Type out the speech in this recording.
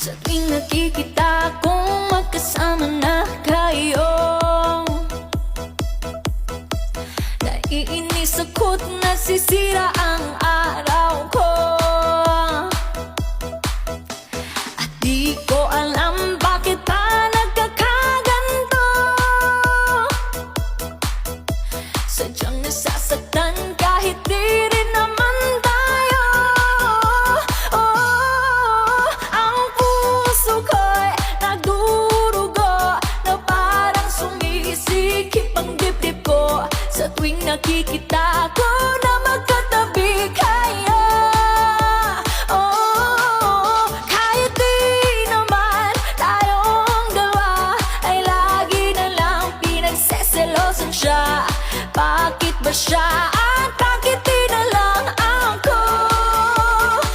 Sa tuwing nakikita kong magkasama na kayo, naiinis ako't nasisira ang